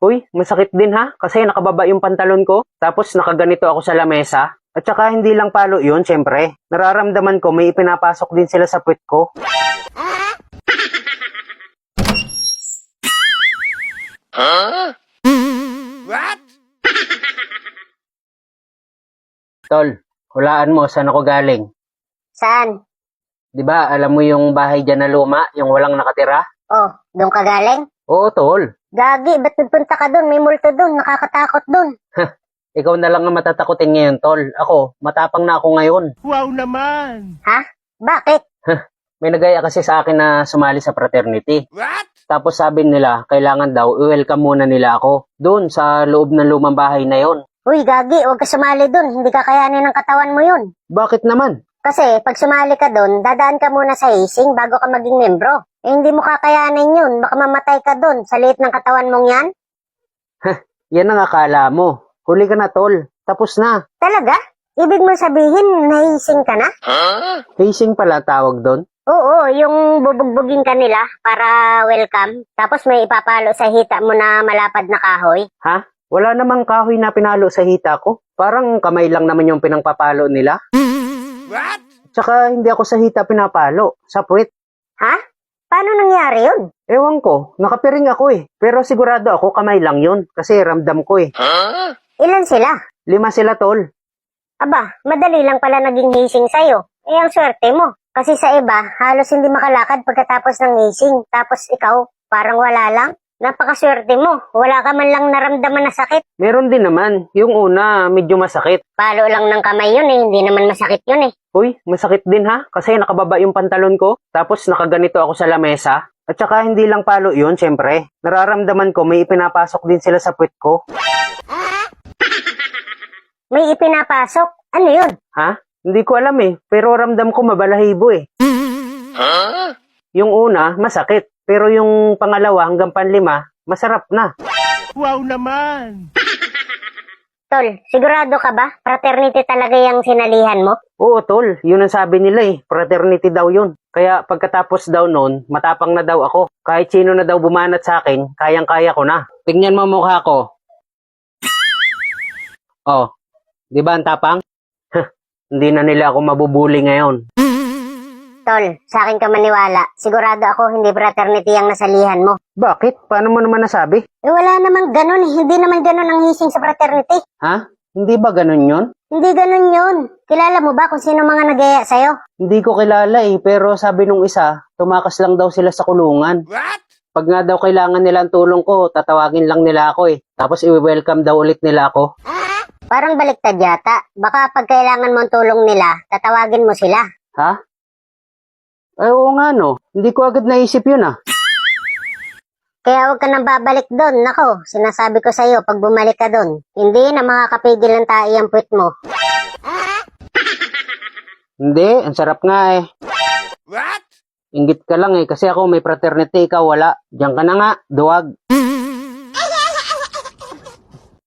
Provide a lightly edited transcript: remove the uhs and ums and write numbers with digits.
Uy, masakit din ha, kasi nakababa yung pantalon ko, tapos nakaganito ako sa lamesa. At saka hindi lang palo yun, syempre. Nararamdaman ko may ipinapasok din sila sa puwet ko. What? Tol, hulaan mo saan ako galing. Saan? Di ba alam mo yung bahay dyan na luma, yung walang nakatira? Oh, doon ka galing? Oo, tol. Gagi, ba't nagpunta ka doon? May multo doon, nakakatakot doon. Ikaw na lang ang matatakotin ngayon, tol. Ako, matapang na ako ngayon. Wow naman! Ha? Bakit? May nagaya kasi sa akin na sumali sa fraternity. What? Tapos sabi nila, kailangan daw i-welcome muna nila ako. Doon, sa loob ng lumang bahay na yon. Uy, Gagi, huwag ka sumali doon. Hindi kakayanin ng katawan mo yun. Bakit naman? Kasi pag sumali ka doon, dadaan ka muna sa hissing bago ka maging membro. Eh, hindi mo kakayanin yun. Baka mamatay ka doon sa liit ng katawan mong yan. Yan ang akala mo. Huli ka na, tol. Tapos na. Talaga? Ibig mo sabihin, nahising ka na? Facing pala tawag doon. Oo, yung bubugbugin ka nila para welcome. Tapos may ipapalo sa hita mo na malapad na kahoy. Ha? Wala namang kahoy na pinalo sa hita ko. Parang kamay lang naman yung pinangpapalo nila. What? Tsaka hindi ako sa hita pinapalo. Sa puwet. Ha? Paano nangyari yun? Ewan ko, nakapiring ako eh. Pero sigurado ako kamay lang yun. Kasi ramdam ko eh. Ilan sila? 5 sila, tol. Aba, madali lang pala naging hising sa'yo. Eh, ang swerte mo. Kasi sa iba, halos hindi makalakad pagkatapos ng hising. Tapos ikaw, parang wala lang. Napakaswerte mo. Wala ka man lang naramdaman na sakit. Meron din naman. Yung una, medyo masakit. Palo lang ng kamay yun eh. Hindi naman masakit yun eh. Uy, masakit din ha. Kasi nakababa yung pantalon ko. Tapos nakaganito ako sa lamesa. At saka hindi lang palo yun, syempre. Nararamdaman ko may ipinapasok din sila sa puwet ko. May ipinapasok? Ano yun? Ha? Hindi ko alam eh. Pero ramdam ko mabalahibo eh. Yung una, masakit. Pero yung pangalawa hanggang panlima, masarap na. Wow naman! Tol, sigurado ka ba? Fraternity talaga yung sinalihan mo? Oo, tol. Yun ang sabi nila eh. Fraternity daw yun. Kaya pagkatapos daw nun, matapang na daw ako. Kahit sino na daw bumanat sa akin, kayang-kaya ko na. Tingnan mo mukha ko. Oh, di ba ang tapang? Hindi na nila ako mabubuli ngayon. Tol, sa akin ka maniwala. Sigurado ako hindi fraternity ang nasalihan mo. Bakit? Paano mo naman nasabi? Eh wala namang ganun eh. Hindi naman ganun ang hising sa fraternity. Ha? Hindi ba ganun yun? Hindi ganun yun. Kilala mo ba kung sino mga nagaya sa'yo? Hindi ko kilala eh, pero sabi nung isa, tumakas lang daw sila sa kulungan. What? Pag nga daw kailangan nila ang tulong ko, tatawagin lang nila ako eh. Tapos i-welcome daw ulit nila ako. Parang baliktad yata. Baka pag kailangan mo ang tulong nila, tatawagin mo sila. Ha? Ay, oo nga no. Hindi ko agad naisip yun ah. Kaya huwag ka nang babalik doon. Nako, sinasabi ko sa'yo, pag bumalik ka doon, hindi na makakapigil ng tae ang puwet mo. Hindi, ang sarap nga eh. What? Inggit ka lang eh, kasi ako may fraternity, ikaw wala. Diyan ka na nga, duwag.